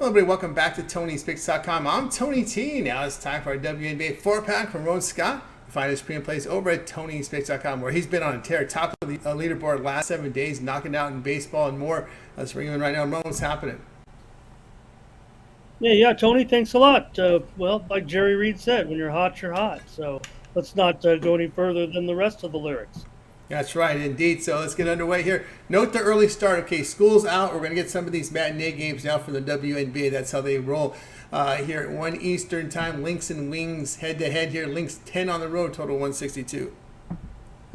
Hello, everybody. Welcome back to Tony'sPicks.com. I'm Tony T. Now it's time for our WNBA 4-pack from Ramon Scott. Find his pre and plays over at Tony'sPicks.com, where he's been on a tear, top of the leaderboard last 7 days, knocking out in baseball and more. Let's bring him in right now. Ramon, what's happening? Yeah, Tony, thanks a lot. Well, like Jerry Reed said, when you're hot, you're hot. So let's not go any further than the rest of the lyrics. That's right, indeed. So let's get underway here. Note the early start. Okay, school's out. We're going to get some of these matinee games now for the WNBA. That's how they roll here at 1 Eastern time. Lynx and Wings head-to-head here. Lynx 10 on the road, total 162.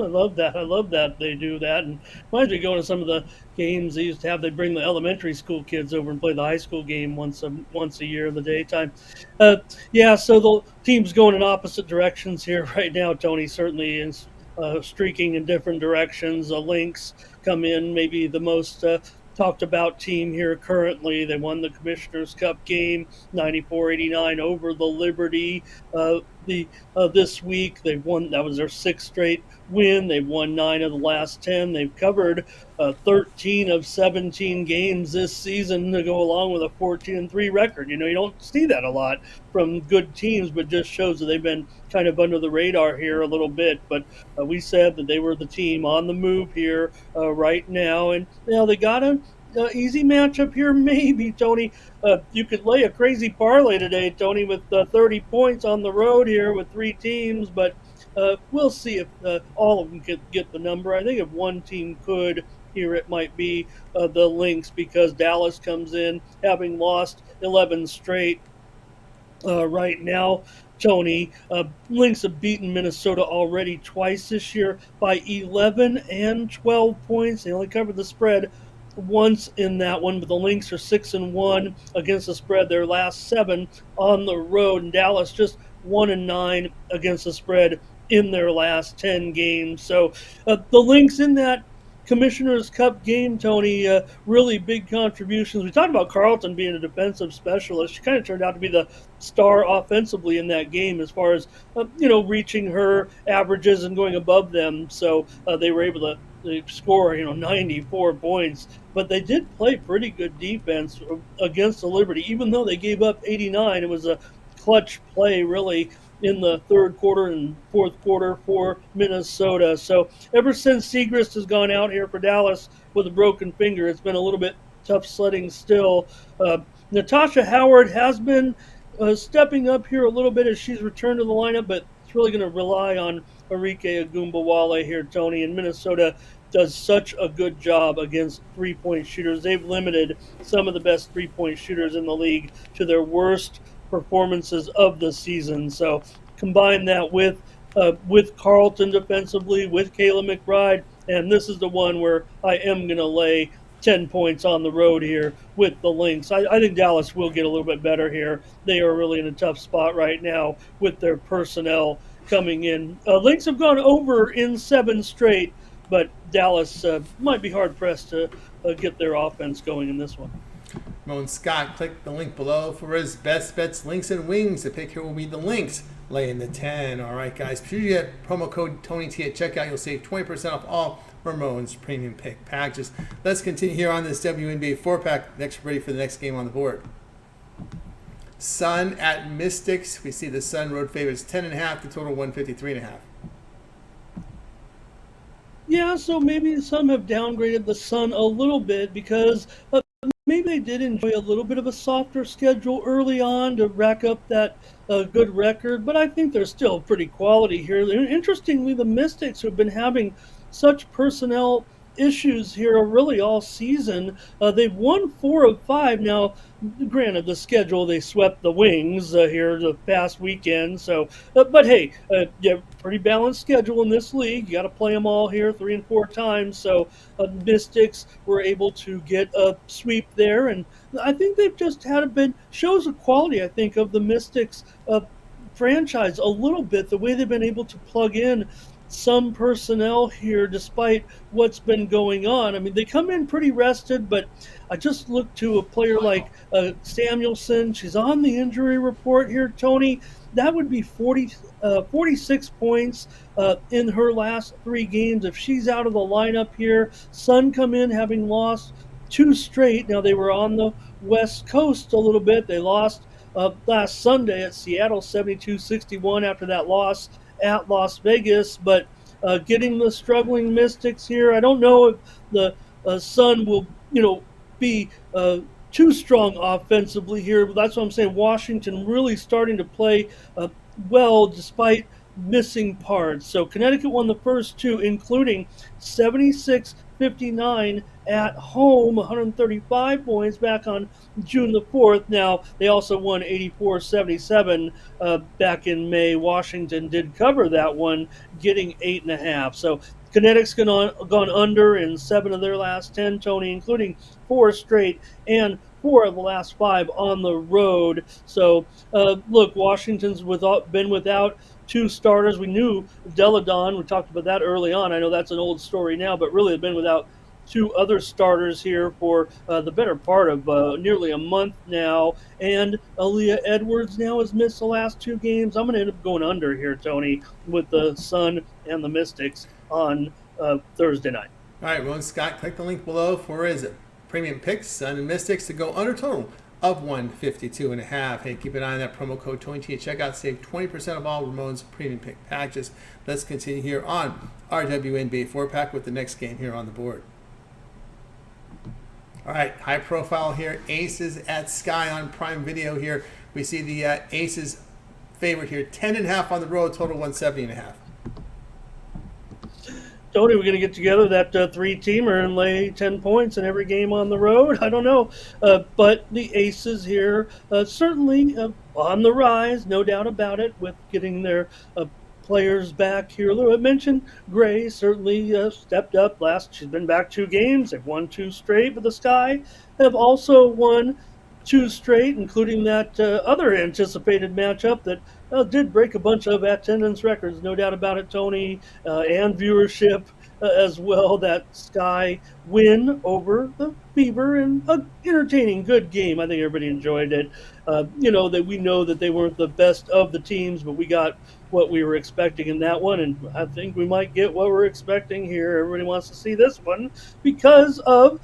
I love that. I love that they do that. And reminds me of going to some of the games they used to have. They bring the elementary school kids over and play the high school game once a year in the daytime. Uh, yeah, so the team's going in opposite directions here right now. Tony certainly is streaking in different directions. The Lynx come in maybe the most talked about team here currently. They won the Commissioner's Cup game 94-89 over the Liberty. The This week they've won, that was their sixth straight win. They've won 9 of the last 10. They've covered 13 of 17 games this season to go along with a 14-3 record. You don't see that a lot from good teams, but just shows that they've been kind of under the radar here a little bit. But we said that they were the team on the move here right now, and they got a easy matchup here, maybe, Tony. You could lay a crazy parlay today, Tony, with 30 points on the road here with 3 teams, but we'll see if all of them could get the number. I think if one team could here, it might be the Lynx, because Dallas comes in having lost 11 straight right now. Tony, Lynx have beaten Minnesota already twice this year by 11 and 12 points. They only covered the spread once in that one, but the Lynx are 6-1 against the spread their last 7 on the road, and Dallas just 1-9 against the spread in their last 10 games. So the Lynx in that Commissioner's Cup game, Tony, really big contributions. We talked about Carlton being a defensive specialist. She kind of turned out to be the star offensively in that game as far as, reaching her averages and going above them. So they were able to score, 94 points. But they did play pretty good defense against the Liberty. Even though they gave up 89, it was a clutch play, really, in the third quarter and fourth quarter for Minnesota. So ever since Segrist has gone out here for Dallas with a broken finger, it's been a little bit tough sledding still. Natasha Howard has been stepping up here a little bit as she's returned to the lineup, but it's really going to rely on Arike Agumbawale here, Tony. And Minnesota does such a good job against three-point shooters. They've limited some of the best three-point shooters in the league to their worst performances of the season. So combine that with Carlton defensively, with Kayla McBride, and this is the one where I am going to lay 10 points on the road here with the Lynx. I think Dallas will get a little bit better here. They are really in a tough spot right now with their personnel coming in. Lynx have gone over in 7 straight, but Dallas might be hard-pressed to get their offense going in this one. Ramon Scott, click the link below for his best bets, Lynx and Wings. The pick here will be the Lynx, laying the 10. All right, guys. Be sure you get promo code TonyT at checkout. You'll save 20% off all Ramon's premium pick packages. Let's continue here on this WNBA 4-pack. Next, ready for the next game on the board. Sun at Mystics. We see the Sun road favorites 10.5, the total 153.5. Yeah, so maybe some have downgraded the Sun a little bit because maybe they did enjoy a little bit of a softer schedule early on to rack up that good record, but I think they're still pretty quality here. And interestingly, the Mystics, who have been having such personnel issues here really all season, they've won 4 of 5. Now, granted, the schedule, they swept the Wings here the past weekend. So, but hey, yeah, pretty balanced schedule in this league. You got to play them all here 3 and 4 times. So, Mystics were able to get a sweep there, and I think they've just had a bit shows the quality, I think, of the Mystics franchise a little bit. The way they've been able to plug in some personnel here despite what's been going on. I mean, they come in pretty rested, but I just look to a player like Samuelson. She's on the injury report here, Tony. That would be 46 points in her last 3 games if she's out of the lineup here. Sun come in having lost two straight. Now they were on the West Coast a little bit. They lost last Sunday at Seattle 72-61 after that loss at Las Vegas, but getting the struggling Mystics here. I don't know if the Sun will, be too strong offensively here. But that's what I'm saying. Washington really starting to play well despite missing parts. So Connecticut won the first two, including 76-59 at home, 135 points back on June the 4th. Now, they also won 84-77 back in May. Washington did cover that one, getting 8.5. So Connecticut's gone under in 7 of their last 10, Tony, including 4 straight and 4 of the last 5 on the road. So, look, Washington's been without 2 starters. We knew Deladon. We talked about that early on. I know that's an old story now, but really they've been without 2 other starters here for the better part of nearly a month now. And Aaliyah Edwards now has missed the last 2 games. I'm going to end up going under here, Tony, with the Sun and the Mystics on Thursday night. All right, Ron Scott, click the link below for his premium picks, Sun and Mystics, to go under total of 152.5. Hey, keep an eye on that promo code TonyT at checkout. Save 20% of all Ramon's premium pick packages. Let's continue here on our WNBA 4-pack with the next game here on the board. All right, high profile here. Aces at Sky on Prime Video here. We see the Aces favorite here. 10.5 on the road, total 170.5. Tony, we're going to get together that 3-teamer and lay 10 points in every game on the road. I don't know. But the Aces here certainly on the rise, no doubt about it, with getting their players back here. I mentioned Gray certainly stepped up she's been back 2 games. They've won 2 straight, but the Sky have also won 2 straight, including that other anticipated matchup that did break a bunch of attendance records, no doubt about it, Tony, and viewership as well. That Sky win over the Fever, and an entertaining, good game. I think everybody enjoyed it. That we know that they weren't the best of the teams, but we got what we were expecting in that one, and I think we might get what we're expecting here. Everybody wants to see this one because of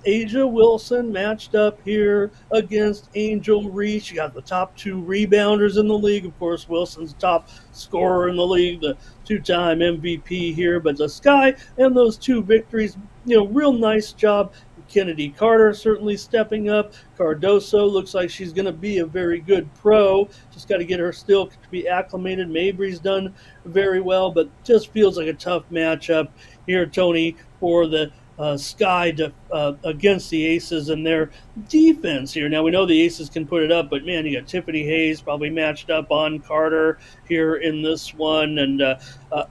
Asia Wilson matched up here against Angel Reese. She got the top 2 rebounders in the league. Of course, Wilson's top scorer in the league, the 2-time MVP here. But the Sky and those 2 victories, real nice job. Kennedy Carter certainly stepping up. Cardoso looks like she's going to be a very good pro. Just got to get her still to be acclimated. Mabry's done very well, but just feels like a tough matchup here, Tony, for the Sky against the Aces and their defense here. Now, we know the Aces can put it up, but man, you got Tiffany Hayes probably matched up on Carter here in this one. And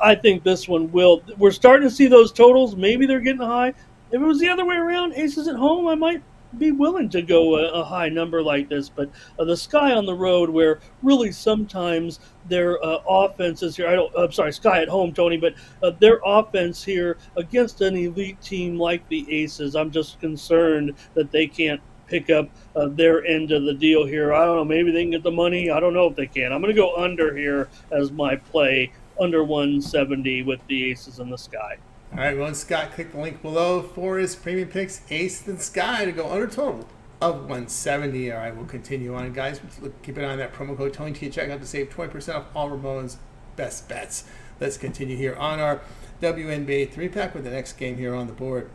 I think this one we're starting to see those totals. Maybe they're getting high. If it was the other way around, Aces at home, I might be willing to go a high number like this. But the Sky on the road, where really sometimes their offenses here, Sky at home, Tony, but their offense here against an elite team like the Aces, I'm just concerned that they can't pick up their end of the deal here. I don't know, maybe they can get the money. I don't know if they can. I'm going to go under here as my play, under 170 with the Aces and the Sky. All right, Ron Scott, click the link below for his premium picks, Ace and Sky, to go under total of 170. All right, we'll continue on, guys. Keep an eye on that promo code TonyT at checkout to save 20% off all Ramon's best bets. Let's continue here on our WNBA 3-pack with the next game here on the board.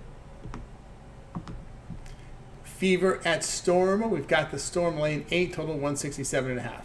Fever at Storm. We've got the Storm laying 8, total 167.5.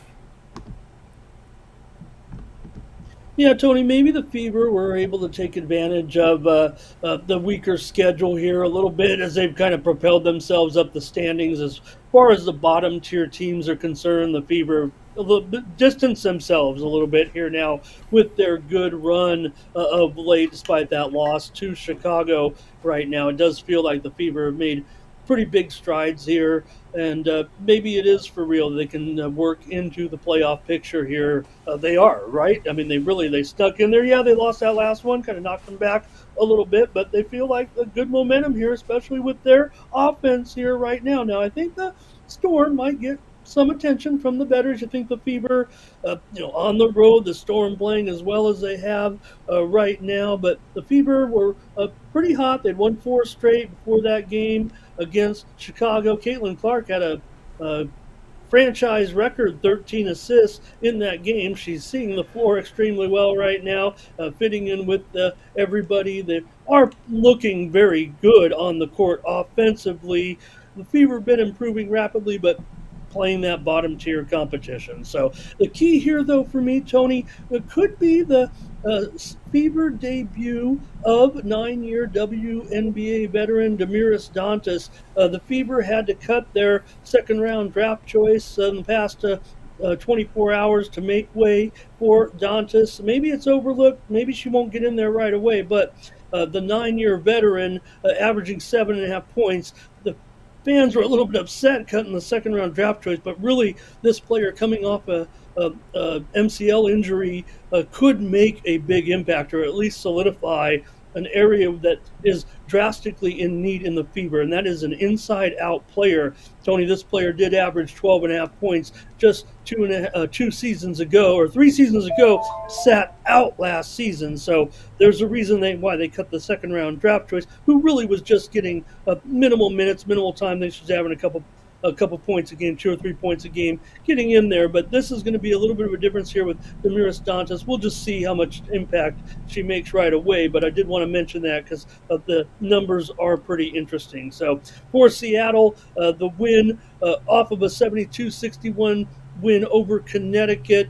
Yeah, Tony, maybe the Fever were able to take advantage of the weaker schedule here a little bit as they've kind of propelled themselves up the standings. As far as the bottom tier teams are concerned, the Fever a little bit distance themselves a little bit here now with their good run of late, despite that loss to Chicago right now. It does feel like the Fever have made pretty big strides here, and maybe it is for real. They can work into the playoff picture here. They are, right? I mean, they stuck in there. Yeah, they lost that last one, kind of knocked them back a little bit, but they feel like a good momentum here, especially with their offense here right now. Now, I think the Storm might get some attention from the bettors. You think the Fever, on the road, the Storm playing as well as they have right now, but the Fever were pretty hot. They'd won four straight before that game against Chicago. Caitlin Clark had a franchise record 13 assists in that game. She's seeing the floor extremely well right now, fitting in with everybody. They are looking very good on the court offensively. The Fever have been improving rapidly, but playing that bottom tier competition. So the key here, though, for me, Tony, it could be the Fever debut of 9-year WNBA veteran Damiris Dantas. The Fever had to cut their second round draft choice in the past 24 hours to make way for Dantas. Maybe it's overlooked. Maybe she won't get in there right away, but the 9-year veteran averaging 7.5 points. The fans were a little bit upset cutting the second round draft choice, but really this player coming off a MCL injury could make a big impact, or at least solidify an area that is drastically in need in the Fever, and that is an inside-out player. Tony, this player did average 12.5 points just 2 seasons ago, or 3 seasons ago, sat out last season. So there's a reason why they cut the second-round draft choice, who really was just getting minimal minutes, minimal time. They should having a couple points a game, 2 or 3 points a game, getting in there. But this is going to be a little bit of a difference here with Damiris Dantas. We'll just see how much impact she makes right away. But I did want to mention that because the numbers are pretty interesting. So for Seattle, the win off of a 72-61 win over Connecticut.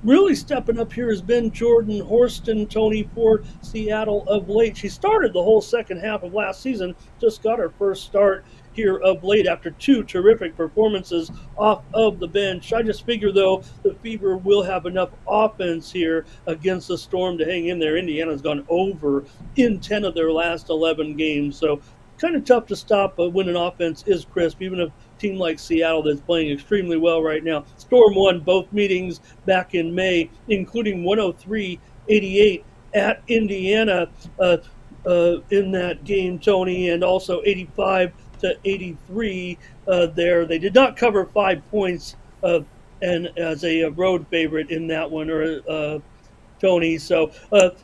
Really stepping up here has been Jordan Horston, Tony, for Seattle of late. She started the whole second half of last season, just got her first start here of late after two terrific performances off of the bench. I just figure, though, the Fever will have enough offense here against the Storm to hang in there. Indiana's gone over in 10 of their last 11 games, so kind of tough to stop when an offense is crisp, even if a team like Seattle that's playing extremely well right now. Storm won both meetings back in May, including 103-88 at Indiana in that game, Tony, and also 85-83 there. They did not cover 5 points and as a road favorite in that one, or Tony. So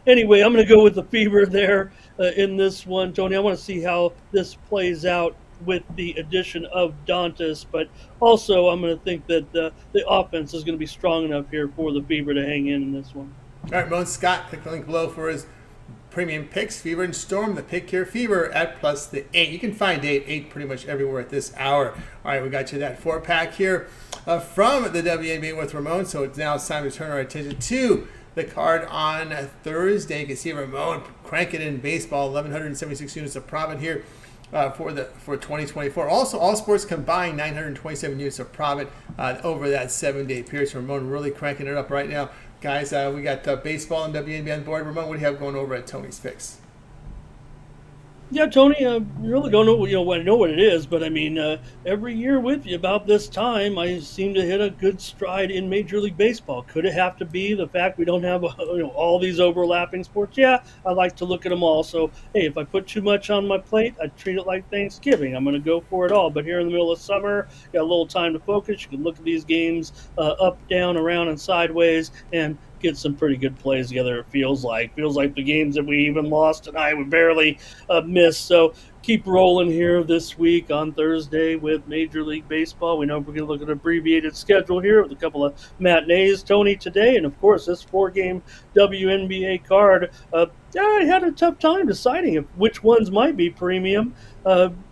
anyway, I'm going to go with the Fever there in this one, Tony. I want to see how this plays out with the addition of Dantas, but also I'm going to think that the offense is going to be strong enough here for the Fever to hang in this one. All right, Ramon Scott, click the link below for his premium picks. Fever and Storm, the pick here, Fever at plus the 8. You can find 8 pretty much everywhere at this hour. All right, we got you that 4-pack here from the WNBA with Ramon. So it's now time to turn our attention to the card on Thursday. You can see Ramon cranking in baseball, 1,176 units of profit here for 2024. Also, all sports combined, 927 units of profit over that 7-day period. So Ramon really cranking it up right now. Guys, we got baseball and WNBA on board. Ramon, what do you have going over at Tony's Picks? Yeah, Tony, I really don't know. I know what it is, but I mean, every year with you about this time, I seem to hit a good stride in Major League Baseball. Could it have to be the fact we don't have all these overlapping sports? Yeah, I like to look at them all. So, hey, if I put too much on my plate, I treat it like Thanksgiving. I'm going to go for it all. But here in the middle of summer, got a little time to focus. You can look at these games up, down, around, and sideways, and get some pretty good plays together. It feels like the games that we even lost tonight, we barely missed. So keep rolling here this week on Thursday with Major League Baseball. We know we're going to look at an abbreviated schedule here with a couple of matinees, Tony, today, and of course this 4-game WNBA card. I had a tough time deciding which ones might be premium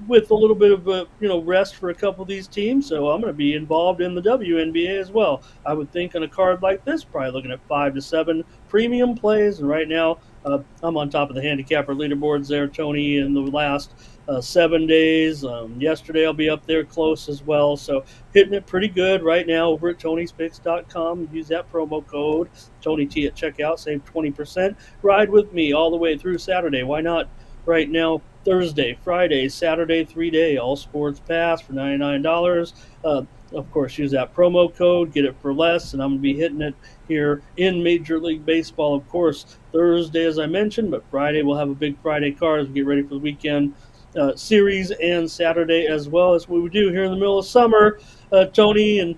with a little bit of rest for a couple of these teams. So I'm going to be involved in the WNBA as well. I would think on a card like this, probably looking at 5 to 7 premium plays. And right now, I'm on top of the handicapper leaderboards there, Tony, in the last 7 days. Yesterday, I'll be up there close as well. So hitting it pretty good right now over at Tony'sPicks.com. Use that promo code TonyT at checkout. Save 20%. Ride with me all the way through Saturday. Why not right now? Thursday, Friday, Saturday, 3-day, all sports pass for $99. Of course, use that promo code, get it for less, and I'm going to be hitting it here in Major League Baseball, of course, Thursday, as I mentioned, but Friday we'll have a big Friday card as we get ready for the weekend. series and Saturday as well as we do here in the middle of summer, Tony, and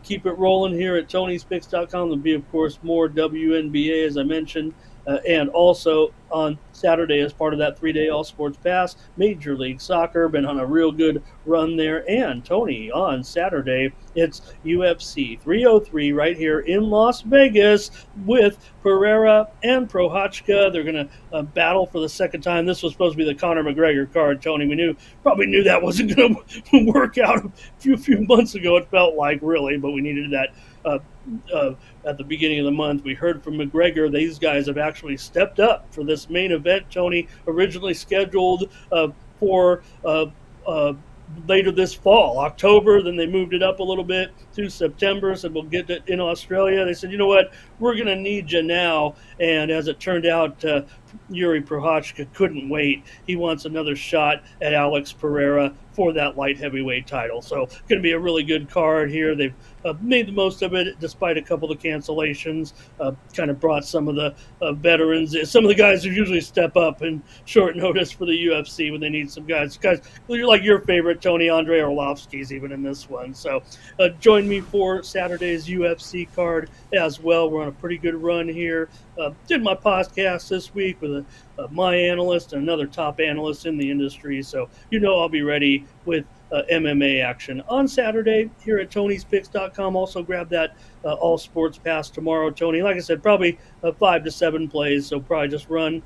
keep it rolling here at Tony'sPicks.com. There'll be, of course, more WNBA, as I mentioned, and also on Saturday, as part of that 3-day all sports pass, Major League Soccer, been on a real good run there. And Tony, on Saturday, it's UFC 303 right here in Las Vegas with Pereira and Prochazka. They're going to battle for the second time. This was supposed to be the Conor McGregor card, Tony. We probably knew that wasn't going to work out a few months ago. It felt like, really, but we needed that uh, at the beginning of the month. We heard from McGregor. These guys have actually stepped up for this main event, Tony, originally scheduled for later this fall, October. Then they moved it up a little bit to September, said we'll get it in Australia. They said, you know what, we're going to need you now. And as it turned out, Yuri Prochazka couldn't wait. He wants another shot at Alex Pereira for that light heavyweight title. So going to be a really good card here. They've made the most of it despite a couple of cancellations, kind of brought some of the veterans, some of the guys who usually step up in short notice for the UFC when they need some guys. Guys, you're like your favorite, Tony, Andrei Arlovsky's even in this one. So join me for Saturday's UFC card as well. We're on a pretty good run here. Did my podcast this week with my analyst and another top analyst in the industry. So, I'll be ready with MMA action on Saturday here at Tony'sPicks.com. Also grab that all sports pass tomorrow, Tony. Like I said, probably 5 to 7 plays. So probably just run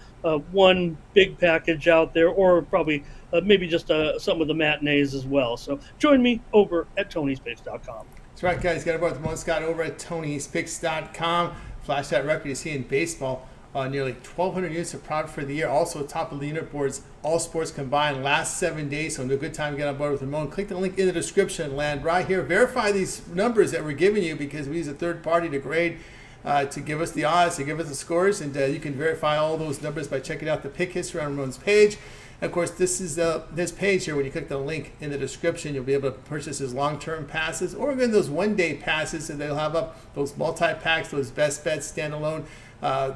one big package out there, or probably maybe just something with the matinees as well. So join me over at Tony'sPicks.com. That's right, guys. Got about Ramon Scott over at Tony'sPicks.com. Flash that record you see in baseball. Nearly 1,200 units of product for the year. Also top of the unit boards, all sports combined, last 7 days. So a good time to get on board with Ramon. Click the link in the description. Land right here. Verify these numbers that we're giving you, because we use a third party to grade, to give us the odds, to give us the scores. And you can verify all those numbers by checking out the pick history on Ramon's page. And of course, this is this page here. When you click the link in the description, you'll be able to purchase his long-term passes, or again those one-day passes that they'll have up, those multi-packs, those best bets standalone.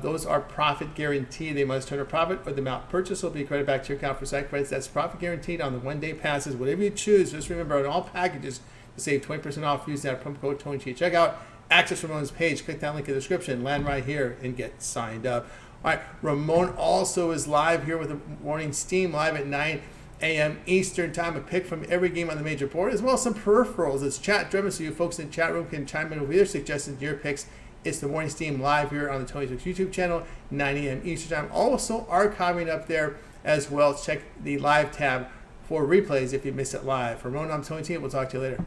Those are profit guaranteed. They must turn a profit, or the amount purchased will be credited back to your account for sacrifice. That's profit guaranteed on the one-day passes. Whatever you choose, just remember, on all packages, to save 20% off, use that promo code TONY at checkout. Access Ramon's page. Click that link in the description. Land right here and get signed up. All right, Ramon also is live here with the Morning Steam, live at 9 a.m. Eastern time. A pick from every game on the major board, as well as some peripherals. It's chat-driven, so you folks in the chat room can chime in with your suggestions, your picks. It's the Morning Steam live here on the Tony's Picks YouTube channel, 9 a.m. Eastern time. Also archiving up there as well. Check the live tab for replays if you missed it live. For Ramon, I'm Tony T. We'll talk to you later.